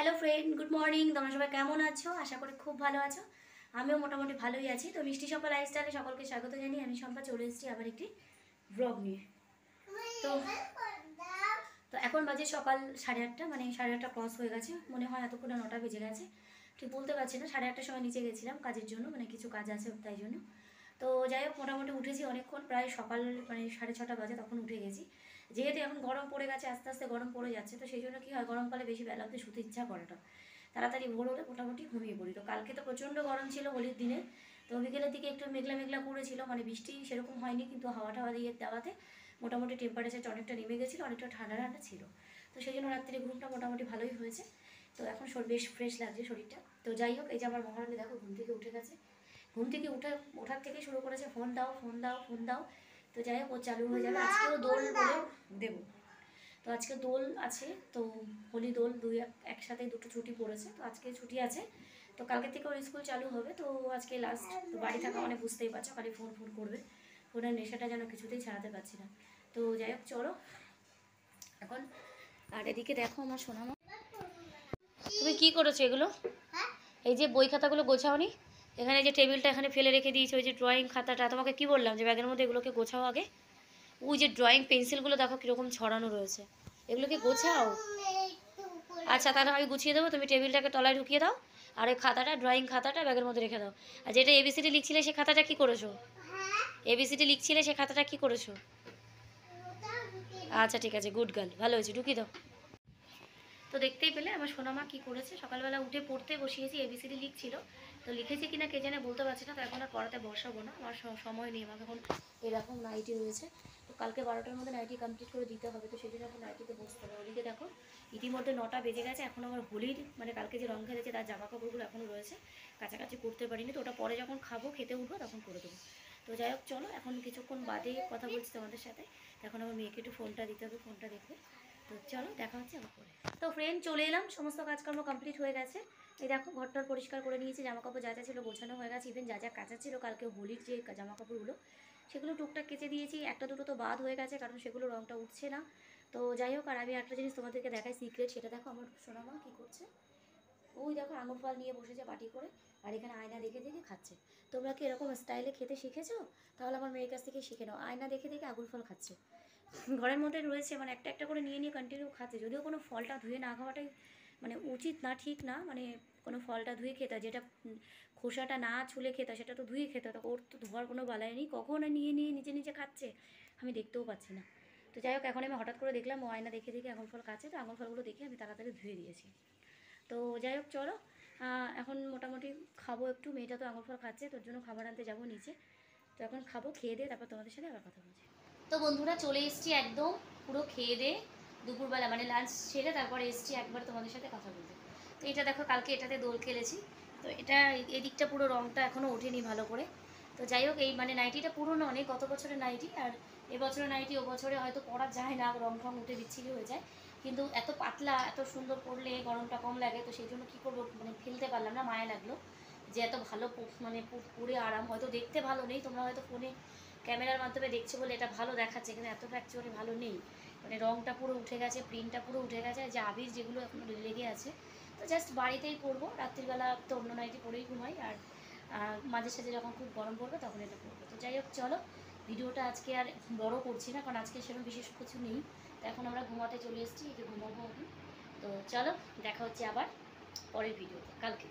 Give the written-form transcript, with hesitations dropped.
Hello friend, good morning. তোমরা সবাই কেমন আছো? আশা করি খুব ভালো আছো। আমিও মোটামুটি ভালোই আছি। তো মিষ্টি শম্পা লাইফস্টাইলে সকলকে স্বাগত জানিয়ে আমি শম্পা চলে এসেছি আবার একটি ব্লগ নিয়ে। তো তো এখন বাজে সকাল 8:30, মানে 8:30 ক্রস হয়ে গেছে। মনে হয় এতক্ষণে 9টা বেজে গেছে, ঠিক বলতে পারছি না। 8:30টার সময় নিচে গেছিলাম কাজের জন্য, মানে কিছু কাজ আছে তাই জন্য। তো যাই হোক, মোটামুটি উঠেছি অনেকক্ষণ, প্রায় সকাল মানে 6:30 বাজে তখন উঠে গেছি। যেহেতু এখন গরম পড়ে গেছে, আস্তে আস্তে গরম পড়ে যাচ্ছে, তো সেই জন্য কী হয়, গরমকালে বেশি বেলা অবধি শুতে ইচ্ছা করে না। তাড়াতাড়ি ভোর হলে মোটামুটি ঘুমিয়ে পড়ি। তো কালকে তো প্রচণ্ড গরম ছিল হোলির দিনে। তো বিকেলের দিকে একটু মেঘলা মেঘলা করেছিল, মানে বৃষ্টি সেরকম হয়নি, কিন্তু হাওয়া টাওয়া দিয়ে দেওয়াতে মোটামুটি টেম্পারেচারটা অনেকটা নেমে গেছিলো, অনেকটা ঠান্ডা ঠান্ডা ছিল। তো সেই জন্য রাত্রে ঘুমটা মোটামুটি ভালোই হয়েছে। তো এখন বেশ ফ্রেশ লাগছে শরীরটা। তো যাই হোক, এই যে আমার মহারানী দেখো ঘুম থেকে উঠে গেছে। ঘুম থেকে ওঠার থেকে শুরু করেছে ফোন দাও ফোন দাও ফোন দাও। তো যাই হোক, ও চালু হয়ে যাবে। আজকেও দোল বলে দেবো। তো আজকে দোল আছে, তো হোলি দোল একসাথে দুটো ছুটি পড়েছে, তো আজকে ছুটি আছে। তো কালকে থেকে ওর স্কুল চালু হবে, তো আজকে লাস্ট। তো বাড়ি থাকা মানে বুঝতেই পারছো, খালি ফোন ফোন করবে। ফোনের নেশাটা যেন কিছুতেই ছাড়াতে পারছি না। তো যাই হোক, চলো এখন। আর এদিকে দেখো আমার সোনামা, তুমি কি করেছো এগুলো? এই যে বই খাতাগুলো গোছাওনি, এখানে যে টেবিলটা এখানে ফেলে রেখে দিয়েছে, ওই যে ড্রয়িং খাতাটা, তোমাকে কি বললাম যে ব্যাগের মধ্যে এগুলোকে গোছাও আগে। ওই যে ড্রয়িং পেন্সিলগুলো দেখো কীরকম ছড়ানো রয়েছে, এগুলোকে গোছাও। আচ্ছা, তাহলে আমি গুছিয়ে দেবো, তুমি টেবিলটাকে তলায় ঢুকিয়ে দাও। আর ওই খাতাটা, ড্রয়িং খাতাটা ব্যাগের মধ্যে রেখে দাও। আর যেটা এবিসিডি লিখছিলে সে খাতাটা কি করেছো? এবিসিডি লিখছিলে সে খাতাটা কি করেছো? আচ্ছা ঠিক আছে, গুড গার্ল, ভালো হয়েছে, ঢুকিয়ে দাও। তো দেখতেই পেলে আমার সোনামা কি করেছে। সকালবেলা উঠে পড়তে বসিয়েছি, এবিসিডি লিখছিল। তো লিখেছে কিনা কে জানে, বলতে পারছি না। তো এখন আর পড়াতে বসাবো না, আমার সময় নেই। আমাকে এখন এরকম নাইটি রয়েছে, তো কালকে 12টার মধ্যে নাইটি কমপ্লিট করে দিতে হবে। তো সেই জন্য এখন নাইটিতে বসতে হবে। ওদিকে দেখো ইতিমধ্যে 9টা বেজে গেছে। এখন আমার হোলির মানে কালকে যে রং খেলেছে তার জামা কাপড়গুলো এখনও রয়েছে, কাছাকাছি করতে পারিনি। তো ওটা পরে যখন খাবো, খেতে উঠবো, তখন করে দেবো। তো যাই হোক, চলো এখন কিছুক্ষণ বাদে কথা বলছি তোমাদের সাথে। এখন আমার মেয়েকে একটু ফোনটা দিতে হবে, ফোনটা দেখবে। তো চলো, দেখা হচ্ছে আমার পরে। তো ফ্রেন্ড, চলে এলাম, সমস্ত কাজকর্ম কমপ্লিট হয়ে গেছে। এই দেখো ঘরটার পরিষ্কার করে নিয়েছি, জামাকাপড় যা যা ছিল গোছানো হয়ে গেছে। ইভেন যা যা কাচা ছিল কালকে হোলির যে জামাকাপড়গুলো, সেগুলো টুকটাক কেচে দিয়েছি। একটা দুটো তো বাদ হয়ে গেছে, কারণ সেগুলো রঙটা উঠছে না। তো যাই হোক, আর আমি একটা জিনিস তোমাদেরকে দেখাই সিক্রেট, সেটা দেখো আমার সোনামা কী করছে। ওই দেখো আঙুর ফল নিয়ে বসেছে বাটি করে, আর এখানে আয়না দেখে দেখে খাচ্ছে। তোমরা কি এরকম স্টাইলে খেতে শিখেছো? তাহলে আমার মেয়ের কাছ থেকে শিখে নাও। আয়না দেখে দেখে আঙুর ফল খাচ্ছে, ঘরের মধ্যে রয়েছে, মানে একটা একটা করে নিয়ে নিয়ে কন্টিনিউ খাচ্ছে। যদিও কোনো ফলটা ধুয়ে না খাওয়াটাই মানে উচিত না, ঠিক না। মানে কোনো ফলটা ধুয়ে খেতে, যেটা খোসাটা না ছুলে খেতে সেটা তো ধুয়ে খেতে। তো ওর তো ধোয়ার কোনো বালাই নেই, কখন নিয়ে নিয়ে নিজে নিজে খাচ্ছে, আমি দেখতেও পাচ্ছি না। তো যাই হোক, এখন আমি হঠাৎ করে দেখলাম ও আয়না দেখে দেখে আঙুর ফল খাচ্ছে। তো আঙুর ফলগুলো দেখে আমি তাড়াতাড়ি ধুয়ে দিয়েছি। তো যাই হোক, চলো এখন মোটামুটি খাবো একটু। মেয়েটা তো আঙুর ফল খাচ্ছে, তোর জন্য খাবার আনতে যাবো নিচে। তো এখন খাবো, খেয়ে দিয়ে তারপর তোমাদের সাথে আবার কথা বলছি। তো বন্ধুরা, চলে এসেছি একদম পুরো খেয়ে দিয়ে, দুপুরবেলা মানে লাঞ্চ সেরে তারপরে এসেছি একবার তোমাদের সাথে কথা বলতে। তো এটা দেখো, কালকে এটাতে দোল খেলেছি। তো এটা এদিকটা পুরো রঙটা এখনও ওঠেনি ভালো করে। তো যাই হোক, এই মানে নাইটিটা পুরনো অনেক, গত বছরের নাইটি। আর এবছরের নাইটি ও বছরে হয়তো পরা যায় না, রং ফং উঠে বিচ্ছিরি হয়ে যায়। কিন্তু এত পাতলা, এত সুন্দর পরলে গরমটা কম লাগে। তো সেই জন্য কী করবো, মানে ফেলতে পারলাম না, মায়া লাগলো যে এত ভালো মানে পরে আরাম। হয়তো দেখতে ভালো নেই, তোমরা হয়তো ফোনে ক্যামেরার মাধ্যমে দেখছে বলে এটা ভালো দেখাচ্ছে, কিন্তু এতটা অ্যাকচুয়ালি ভালো নেই। মানে রঙটা পুরো উঠে গেছে, প্রিন্টটা পুরো উঠে গেছে, যে আবির যেগুলো এখনও লেগে আছে। তো জাস্ট বাড়িতেই পরবো, রাত্রিবেলা তো অন্য নাইটি পরেই ঘুমাই। আর মাঝে সাঝে যখন খুব গরম পড়বে তখন এটা পরবো। তো যাই হোক, চলো ভিডিওটা আজকে আর বড় করছি না, কারণ আজকে সেরকম বিশেষ কিছু নেই। তো এখন আমরা ঘুমাতে চলে এসেছি, এই যে ঘুমাবো এখন। তো চলো, দেখা হচ্ছে আবার পরের ভিডিওতে কালকে।